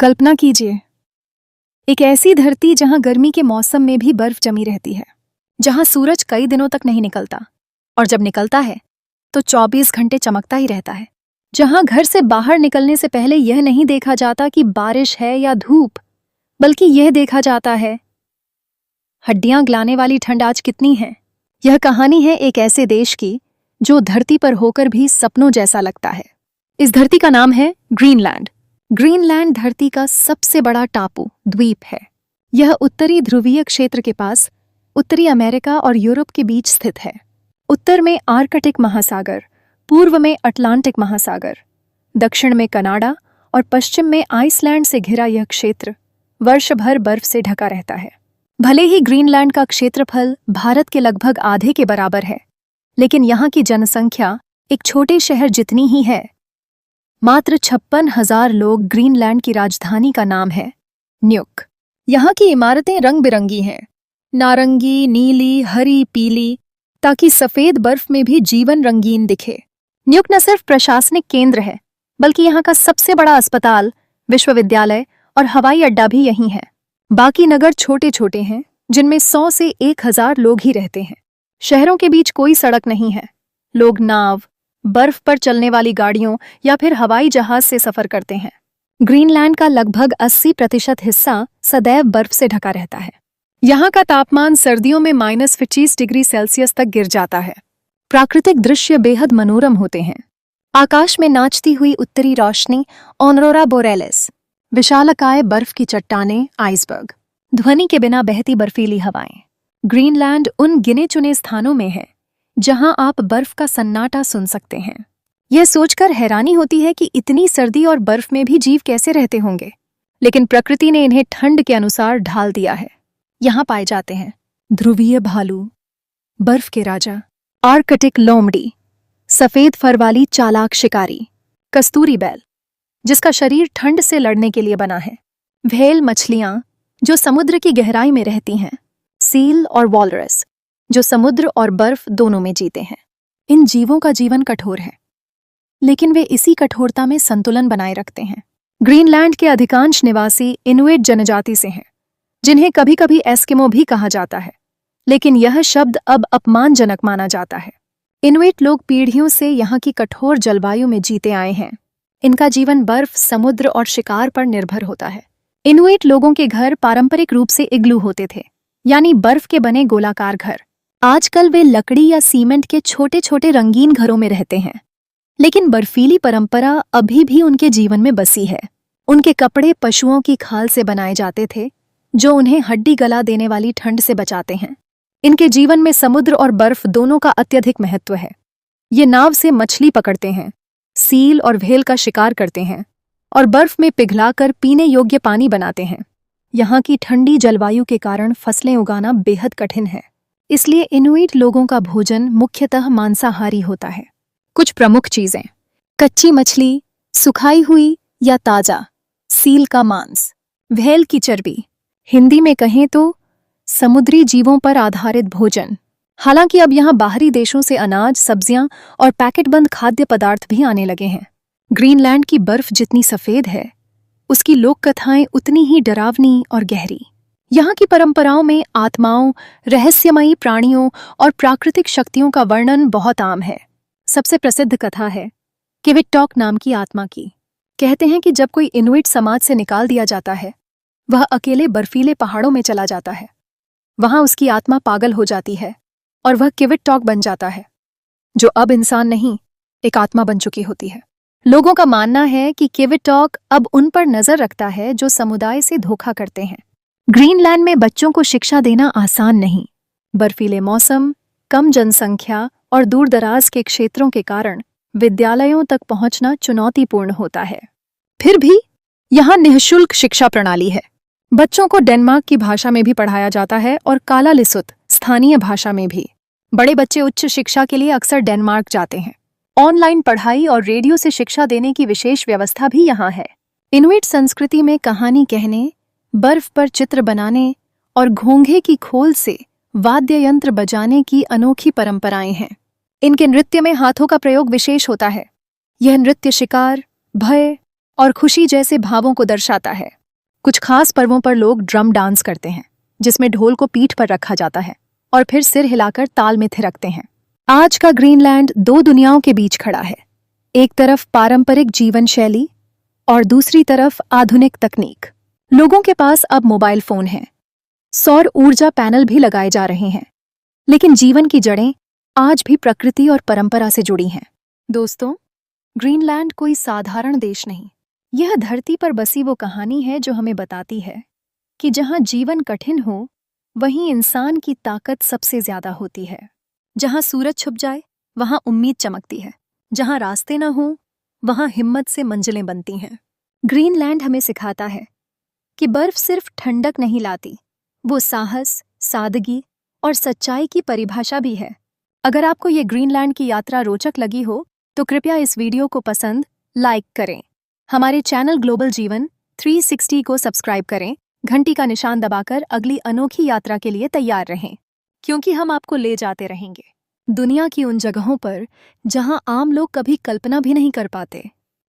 कल्पना कीजिए, एक ऐसी धरती जहां गर्मी के मौसम में भी बर्फ जमी रहती है, जहां सूरज कई दिनों तक नहीं निकलता और जब निकलता है तो 24 घंटे चमकता ही रहता है, जहां घर से बाहर निकलने से पहले यह नहीं देखा जाता कि बारिश है या धूप, बल्कि यह देखा जाता है हड्डियां गलाने वाली ठंड आज कितनी है। यह कहानी है एक ऐसे देश की जो धरती पर होकर भी सपनों जैसा लगता है। इस धरती का नाम है ग्रीनलैंड। ग्रीनलैंड धरती का सबसे बड़ा टापू द्वीप है। यह उत्तरी ध्रुवीय क्षेत्र के पास उत्तरी अमेरिका और यूरोप के बीच स्थित है। उत्तर में आर्कटिक महासागर, पूर्व में अटलांटिक महासागर, दक्षिण में कनाडा और पश्चिम में आइसलैंड से घिरा यह क्षेत्र वर्ष भर बर्फ से ढका रहता है। भले ही ग्रीनलैंड का क्षेत्रफल भारत के लगभग आधे के बराबर है, लेकिन यहाँ की जनसंख्या एक छोटे शहर जितनी ही है। मात्र 56,000 लोग। ग्रीनलैंड की राजधानी का नाम है न्यूक। यहाँ की इमारतें रंग बिरंगी हैं, नारंगी, नीली, हरी, पीली, ताकि सफेद बर्फ में भी जीवन रंगीन दिखे। न्यूक न सिर्फ प्रशासनिक केंद्र है, बल्कि यहाँ का सबसे बड़ा अस्पताल, विश्वविद्यालय और हवाई अड्डा भी यहीं है। बाकी नगर छोटे छोटे हैं, जिनमें 100 से 1000 लोग ही रहते हैं। शहरों के बीच कोई सड़क नहीं है। लोग नाव, बर्फ पर चलने वाली गाड़ियों या फिर हवाई जहाज से सफर करते हैं। ग्रीनलैंड का लगभग 80% हिस्सा सदैव बर्फ से ढका रहता है। यहाँ का तापमान सर्दियों में -25 डिग्री सेल्सियस तक गिर जाता है। प्राकृतिक दृश्य बेहद मनोरम होते हैं। आकाश में नाचती हुई उत्तरी रोशनी, ऑरोरा बोरेलिस, विशालकाय बर्फ की चट्टानें, आइसबर्ग, ध्वनि के बिना बहती बर्फीली हवाएं। ग्रीनलैंड उन गिने चुने स्थानों में है जहां आप बर्फ का सन्नाटा सुन सकते हैं। यह सोचकर हैरानी होती है कि इतनी सर्दी और बर्फ में भी जीव कैसे रहते होंगे, लेकिन प्रकृति ने इन्हें ठंड के अनुसार ढाल दिया है। यहाँ पाए जाते हैं ध्रुवीय भालू, बर्फ के राजा, आर्कटिक लोमड़ी, सफेद फर वाली चालाक शिकारी, कस्तूरी बैल जिसका शरीर ठंड से लड़ने के लिए बना है, व्हेल मछलियां जो समुद्र की गहराई में रहती हैं, सील और वॉलरस जो समुद्र और बर्फ दोनों में जीते हैं। इन जीवों का जीवन कठोर है, लेकिन वे इसी कठोरता में संतुलन बनाए रखते हैं। ग्रीनलैंड के अधिकांश निवासी इनुइट जनजाति से हैं, जिन्हें कभी कभी एस्किमो भी कहा जाता है, लेकिन यह शब्द अब अपमानजनक माना जाता है। इनुइट लोग पीढ़ियों से यहाँ की कठोर जलवायु में जीते आए हैं। इनका जीवन बर्फ, समुद्र और शिकार पर निर्भर होता है। इनुइट लोगों के घर पारंपरिक रूप से इग्लू होते थे, यानी बर्फ के बने गोलाकार घर। आजकल वे लकड़ी या सीमेंट के छोटे छोटे रंगीन घरों में रहते हैं, लेकिन बर्फीली परंपरा अभी भी उनके जीवन में बसी है। उनके कपड़े पशुओं की खाल से बनाए जाते थे, जो उन्हें हड्डी गला देने वाली ठंड से बचाते हैं। इनके जीवन में समुद्र और बर्फ दोनों का अत्यधिक महत्व है। ये नाव से मछली पकड़ते हैं, सील और व्हेल का शिकार करते हैं और बर्फ में पिघलाकर पीने योग्य पानी बनाते हैं। यहाँ की ठंडी जलवायु के कारण फसलें उगाना बेहद कठिन है, इसलिए इनुइट लोगों का भोजन मुख्यतः मांसाहारी होता है। कुछ प्रमुख चीजें: कच्ची मछली, सुखाई हुई या ताजा, सील का मांस, व्हेल की चर्बी, हिंदी में कहें तो समुद्री जीवों पर आधारित भोजन। हालांकि अब यहाँ बाहरी देशों से अनाज, सब्जियां और पैकेटबंद खाद्य पदार्थ भी आने लगे हैं। ग्रीनलैंड की बर्फ जितनी सफेद है, उसकी लोक कथाएं उतनी ही डरावनी और गहरी। यहाँ की परंपराओं में आत्माओं, रहस्यमयी प्राणियों और प्राकृतिक शक्तियों का वर्णन बहुत आम है। सबसे प्रसिद्ध कथा है किविटटॉक नाम की आत्मा की। कहते हैं कि जब कोई इनुइट समाज से निकाल दिया जाता है, वह अकेले बर्फीले पहाड़ों में चला जाता है। वहां उसकी आत्मा पागल हो जाती है और वह किविटटॉक बन जाता है, जो अब इंसान नहीं, एक आत्मा बन चुकी होती है। लोगों का मानना है कि किविटटॉक अब उन पर नजर रखता है जो समुदाय से धोखा करते हैं। ग्रीनलैंड में बच्चों को शिक्षा देना आसान नहीं। बर्फीले मौसम, कम जनसंख्या और दूरदराज के क्षेत्रों के कारण विद्यालयों तक पहुंचना चुनौतीपूर्ण होता है। फिर भी यहाँ निःशुल्क शिक्षा प्रणाली है। बच्चों को डेनमार्क की भाषा में भी पढ़ाया जाता है और कालालिसुत स्थानीय भाषा में भी। बड़े बच्चे उच्च शिक्षा के लिए अक्सर डेनमार्क जाते हैं। ऑनलाइन पढ़ाई और रेडियो से शिक्षा देने की विशेष व्यवस्था भी यहाँ है। इनुइट संस्कृति में कहानी कहने, बर्फ पर चित्र बनाने और घोंघे की खोल से वाद्य यंत्र बजाने की अनोखी परंपराएं हैं। इनके नृत्य में हाथों का प्रयोग विशेष होता है। यह नृत्य शिकार, भय और खुशी जैसे भावों को दर्शाता है। कुछ खास पर्वों पर लोग ड्रम डांस करते हैं, जिसमें ढोल को पीठ पर रखा जाता है और फिर सिर हिलाकर ताल में थिरकते हैं। आज का ग्रीनलैंड दो दुनियाओं के बीच खड़ा है, एक तरफ पारंपरिक जीवन शैली और दूसरी तरफ आधुनिक तकनीक। लोगों के पास अब मोबाइल फोन हैं, सौर ऊर्जा पैनल भी लगाए जा रहे हैं, लेकिन जीवन की जड़ें आज भी प्रकृति और परंपरा से जुड़ी हैं। दोस्तों, ग्रीनलैंड कोई साधारण देश नहीं, यह धरती पर बसी वो कहानी है जो हमें बताती है कि जहां जीवन कठिन हो, वहीं इंसान की ताकत सबसे ज्यादा होती है। जहां सूरज छुप जाए, वहां उम्मीद चमकती है। जहां रास्ते न हो, वहां हिम्मत से मंजिलें बनती हैं। ग्रीनलैंड हमें सिखाता है कि बर्फ सिर्फ ठंडक नहीं लाती, वो साहस, सादगी और सच्चाई की परिभाषा भी है। अगर आपको ये ग्रीनलैंड की यात्रा रोचक लगी हो, तो कृपया इस वीडियो को पसंद, लाइक करें। हमारे चैनल ग्लोबल जीवन 360 को सब्सक्राइब करें, घंटी का निशान दबाकर अगली अनोखी यात्रा के लिए तैयार रहें, क्योंकि हम आपको ले जाते रहेंगे दुनिया की उन जगहों पर जहां आम लोग कभी कल्पना भी नहीं कर पाते।